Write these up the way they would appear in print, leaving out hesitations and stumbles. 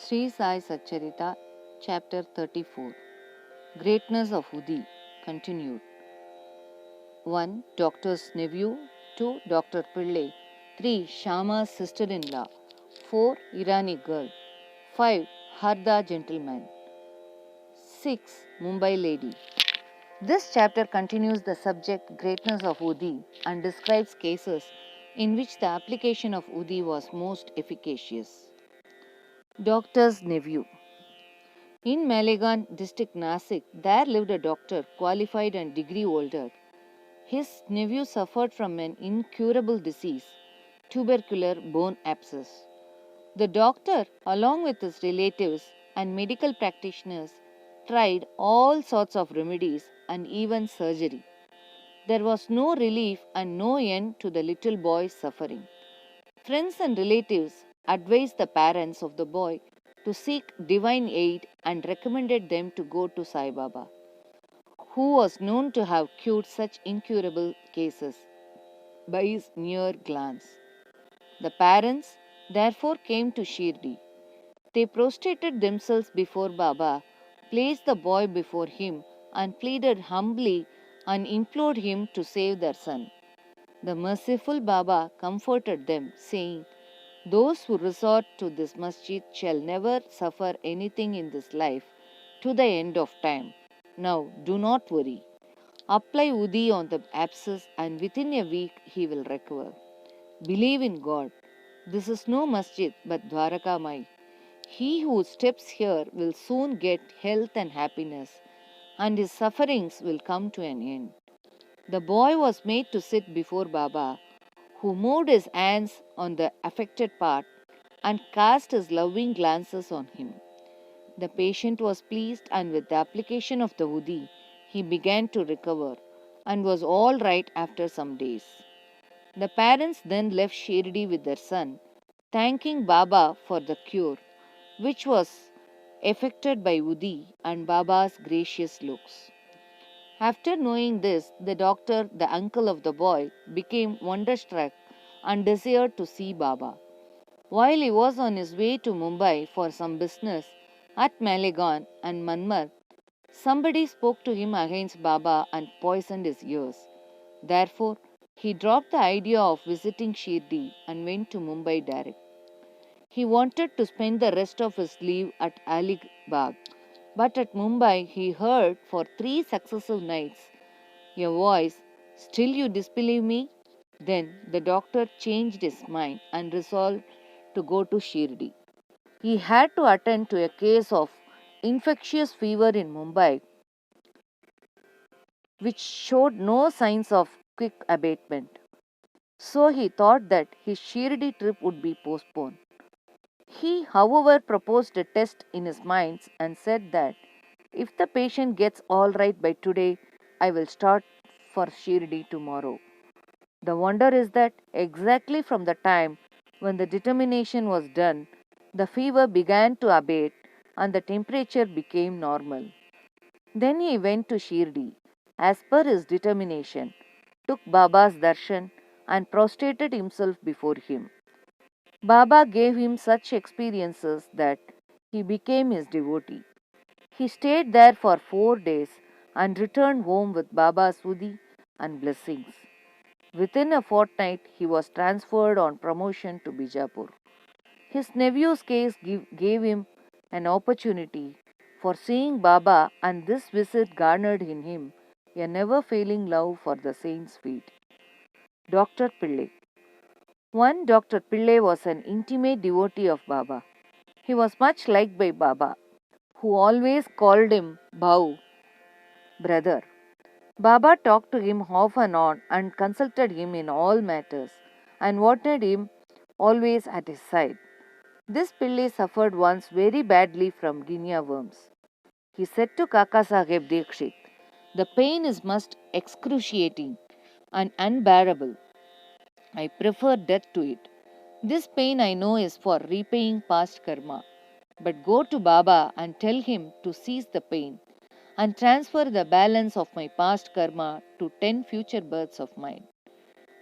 Sri Sai Satcharita, Chapter 34 Greatness of Udi, continued. 1. Doctor's nephew. 2. Dr. Pillai. 3. Shama's sister-in-law. 4. Irani girl. 5. Harda gentleman. 6. Mumbai lady. This chapter continues the subject greatness of Udi and describes cases in which the application of Udi was most efficacious. Doctor's nephew. In Malegan district Nasik, there lived a doctor, qualified and degree older. His nephew suffered from an incurable disease, tubercular bone abscess. The doctor, along with his relatives and medical practitioners, tried all sorts of remedies and even surgery. There was no relief and no end to the little boy's suffering. Friends and relatives advised the parents of the boy to seek divine aid and recommended them to go to Sai Baba, who was known to have cured such incurable cases by his mere glance. The parents therefore came to Shirdi. They prostrated themselves before Baba, placed the boy before him, and pleaded humbly and implored him to save their son. The merciful Baba comforted them, saying, "Those who resort to this masjid shall never suffer anything in this life to the end of time. Now do not worry. Apply Udi on the abscess, and within a week he will recover. Believe in God. This is no masjid but Dwarakamai. He who steps here will soon get health and happiness, and his sufferings will come to an end." The boy was made to sit before Baba, who moved his hands on the affected part and cast his loving glances on him. The patient was pleased, and with the application of the Udi, he began to recover and was all right after some days. The parents then left Shirdi with their son, thanking Baba for the cure, which was effected by Udi and Baba's gracious looks. After knowing this, the doctor, the uncle of the boy, became wonderstruck and desired to see Baba. While he was on his way to Mumbai for some business at Malegaon and Manmar, somebody spoke to him against Baba and poisoned his ears. Therefore, he dropped the idea of visiting Shirdi and went to Mumbai direct. He wanted to spend the rest of his leave at Alibag, but at Mumbai he heard for 3 successive nights a voice, "Still you disbelieve me?" Then the doctor changed his mind and resolved to go to Shirdi. He had to attend to a case of infectious fever in Mumbai, which showed no signs of quick abatement. So he thought that his Shirdi trip would be postponed. He, however, proposed a test in his mind and said that if the patient gets all right by today, I will start for Shirdi tomorrow. The wonder is that exactly from the time when the determination was done, the fever began to abate and the temperature became normal. Then he went to Shirdi, as per his determination, took Baba's darshan and prostrated himself before him. Baba gave him such experiences that he became his devotee. He stayed there for 4 days and returned home with Baba's Udi and blessings. Within a fortnight, he was transferred on promotion to Bijapur. His nephew's case gave him an opportunity for seeing Baba, and this visit garnered in him a never failing love for the saint's feet. Dr. Pillai. One Dr. Pillai was an intimate devotee of Baba. He was much liked by Baba, who always called him Bhau, brother. Baba talked to him off and on and consulted him in all matters and wanted him always at his side. This Pillai suffered once very badly from guinea worms. He said to Kaka Sahib Dikshit, "The pain is most excruciating and unbearable. I prefer death to it. This pain I know is for repaying past karma. But go to Baba and tell him to cease the pain and transfer the balance of my past karma to 10 future births of mine."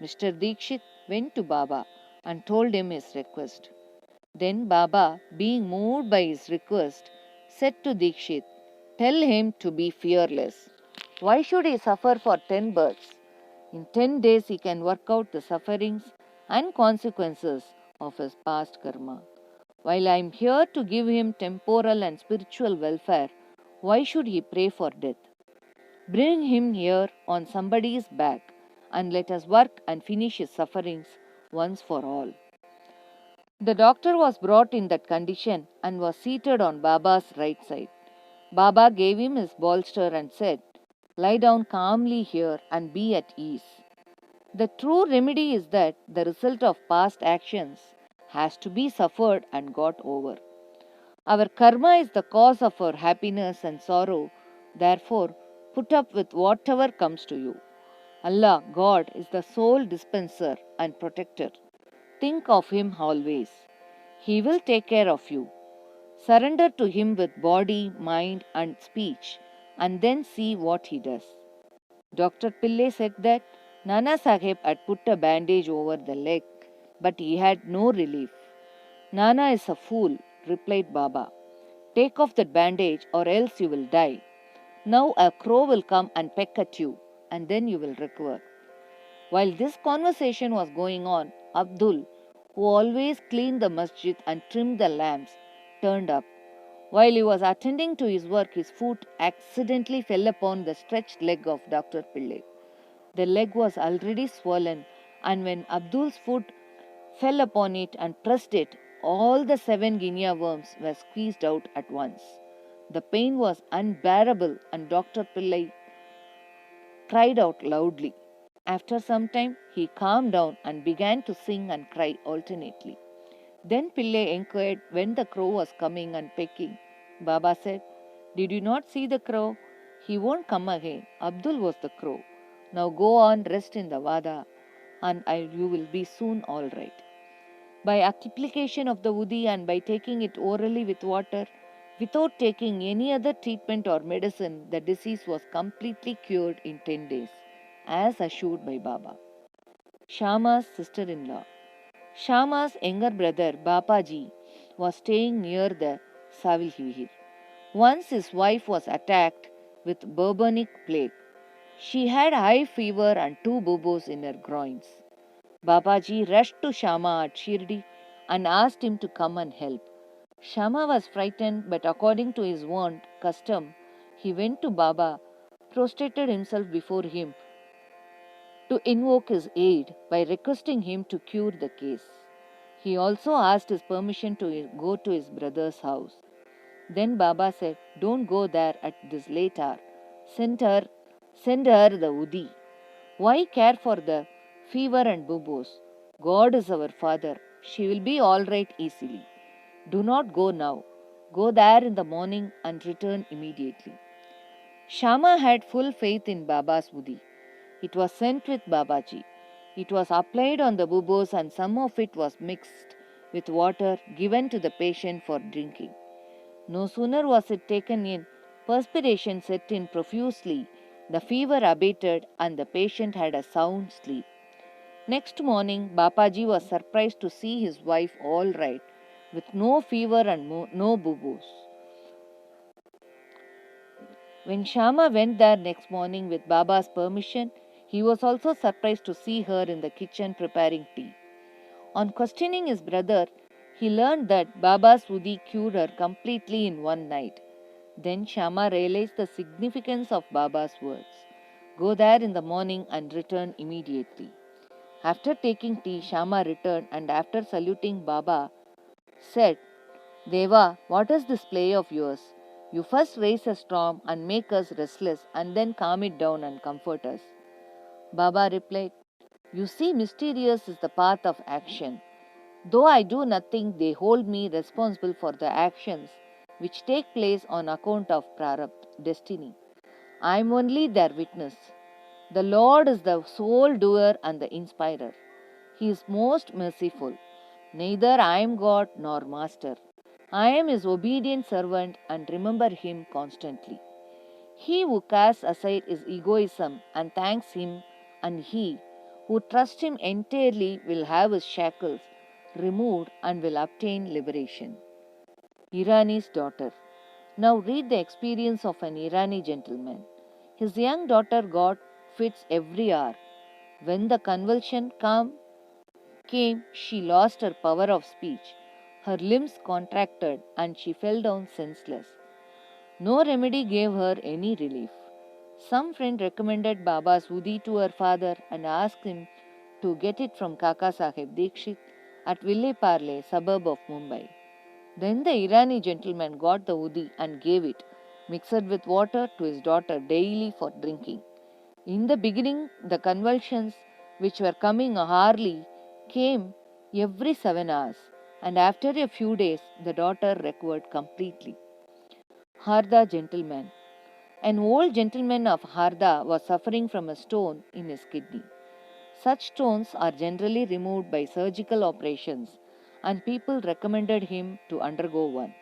Mr. Dikshit went to Baba and told him his request. Then Baba, being moved by his request, said to Dikshit, "Tell him to be fearless. Why should he suffer for 10 births? In 10 days he can work out the sufferings and consequences of his past karma. While I am here to give him temporal and spiritual welfare, why should he pray for death? Bring him here on somebody's back and let us work and finish his sufferings once for all." The doctor was brought in that condition and was seated on Baba's right side. Baba gave him his bolster and said, "Lie down calmly here and be at ease. The true remedy is that the result of past actions has to be suffered and got over. Our karma is the cause of our happiness and sorrow. Therefore, put up with whatever comes to you. Allah, God, is the sole dispenser and protector. Think of Him always. He will take care of you. Surrender to Him with body, mind, and speech, and then see what He does." Dr. Pillai said that Nana Sahib had put a bandage over the leg, but he had no relief. "Nana is a fool," replied Baba. "Take off that bandage or else you will die. Now a crow will come and peck at you, and then you will recover." While this conversation was going on, Abdul, who always cleaned the masjid and trimmed the lamps, turned up. While he was attending to his work, his foot accidentally fell upon the stretched leg of Dr. Pillai. The leg was already swollen, and when Abdul's foot fell upon it and pressed it, all the 7 guinea worms were squeezed out at once. The pain was unbearable, and Dr. Pillai cried out loudly. After some time, he calmed down and began to sing and cry alternately. Then Pillai inquired when the crow was coming and pecking. Baba said, "Did you not see the crow? He won't come again. Abdul was the crow. Now go on, rest in the Vada, and you will be soon all right." By application of the Udi and by taking it orally with water, without taking any other treatment or medicine, the disease was completely cured in 10 days, as assured by Baba. Shama's sister-in-law. Shama's younger brother, Bapaji, was staying near the Savilhir. Once his wife was attacked with bubonic plague. She had high fever and 2 bubos in her groins. Babaji rushed to Shama at Shirdi and asked him to come and help. Shama was frightened, but according to his wont custom, he went to Baba, prostrated himself before him to invoke his aid by requesting him to cure the case. He also asked his permission to go to his brother's house. Then Baba said, "Don't go there at this late hour. Send her the Udi. Why care for the fever and bubos? God is our Father. She will be all right easily. Do not go now. Go there in the morning and return immediately." Shama had full faith in Baba's Udi. It was sent with Babaji. It was applied on the bubos and some of it was mixed with water given to the patient for drinking. No sooner was it taken in, perspiration set in profusely, the fever abated, and the patient had a sound sleep. Next morning, Bapaji was surprised to see his wife all right, with no fever and no bubos. When Shama went there next morning with Baba's permission, he was also surprised to see her in the kitchen preparing tea. On questioning his brother, he learned that Baba's Udi cured her completely in one night. Then Shama realized the significance of Baba's words. Go there in the morning and return immediately. After taking tea, Shama returned and after saluting Baba, said, Deva, what is this play of yours? You first raise a storm and make us restless and then calm it down and comfort us. Baba replied, You see, mysterious is the path of action. Though I do nothing, they hold me responsible for the actions which take place on account of prarabdha, destiny. I am only their witness. The Lord is the sole doer and the inspirer. He is most merciful. Neither I am God nor master. I am his obedient servant and remember him constantly. He who casts aside his egoism and thanks him, and he who trusts him entirely will have his shackles removed and will obtain liberation. Irani's daughter. Now read the experience of an Irani gentleman. His young daughter got fits every hour. When the convulsion came, she lost her power of speech. Her limbs contracted and she fell down senseless. No remedy gave her any relief. Some friend recommended Baba's Udi to her father and asked him to get it from Kaka Sahib Dikshit at Ville Parle, suburb of Mumbai. Then the Irani gentleman got the Udi and gave it, mixed with water, to his daughter daily for drinking. In the beginning, the convulsions, which were coming hourly, came every 7 hours, and after a few days, the daughter recovered completely. Harda gentleman. An old gentleman of Harda was suffering from a stone in his kidney. Such stones are generally removed by surgical operations, and people recommended him to undergo one.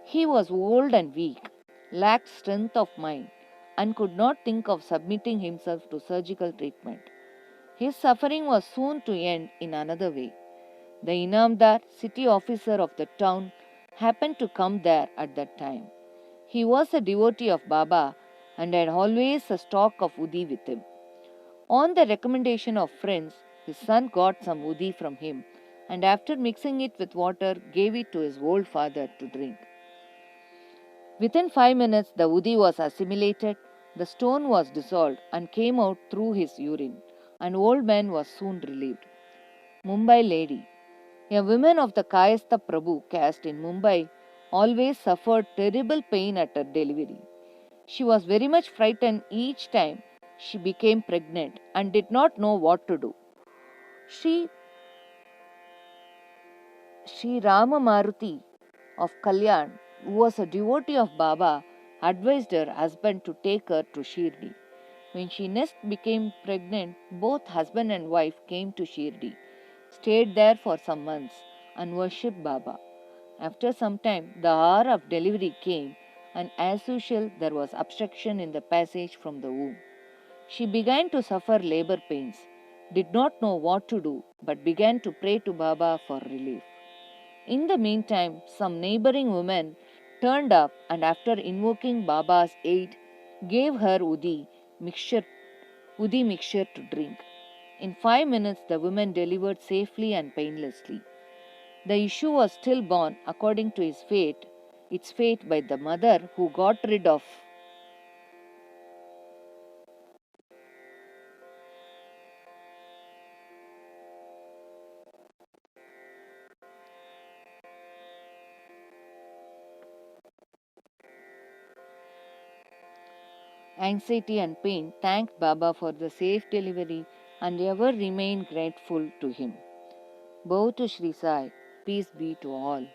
He was old and weak, lacked strength of mind, and could not think of submitting himself to surgical treatment. His suffering was soon to end in another way. The Inamdar, city officer of the town, happened to come there at that time. He was a devotee of Baba and had always a stock of Udi with him. On the recommendation of friends, his son got some Udi from him and after mixing it with water gave it to his old father to drink. Within 5 minutes, the Udi was assimilated, the stone was dissolved and came out through his urine. An old man was soon relieved. Mumbai lady. A woman of the Kayastha Prabhu caste in Mumbai always suffered terrible pain at her delivery. She was very much frightened each time she became pregnant and did not know what to do. Sri Rama Maruti of Kalyan, who was a devotee of Baba, advised her husband to take her to Shirdi. When she next became pregnant, both husband and wife came to Shirdi, stayed there for some months, and worshipped Baba. After some time, the hour of delivery came, and as usual, there was obstruction in the passage from the womb. She began to suffer labor pains, did not know what to do, but began to pray to Baba for relief. In the meantime, some neighboring women turned up and after invoking Baba's aid, gave her Udi mixture to drink. In 5 minutes, the woman delivered safely and painlessly. The issue was stillborn according to its fate by the mother who got rid of anxiety and pain, thanked Baba for the safe delivery and ever remained grateful to him. Bow to Sri Sai, peace be to all.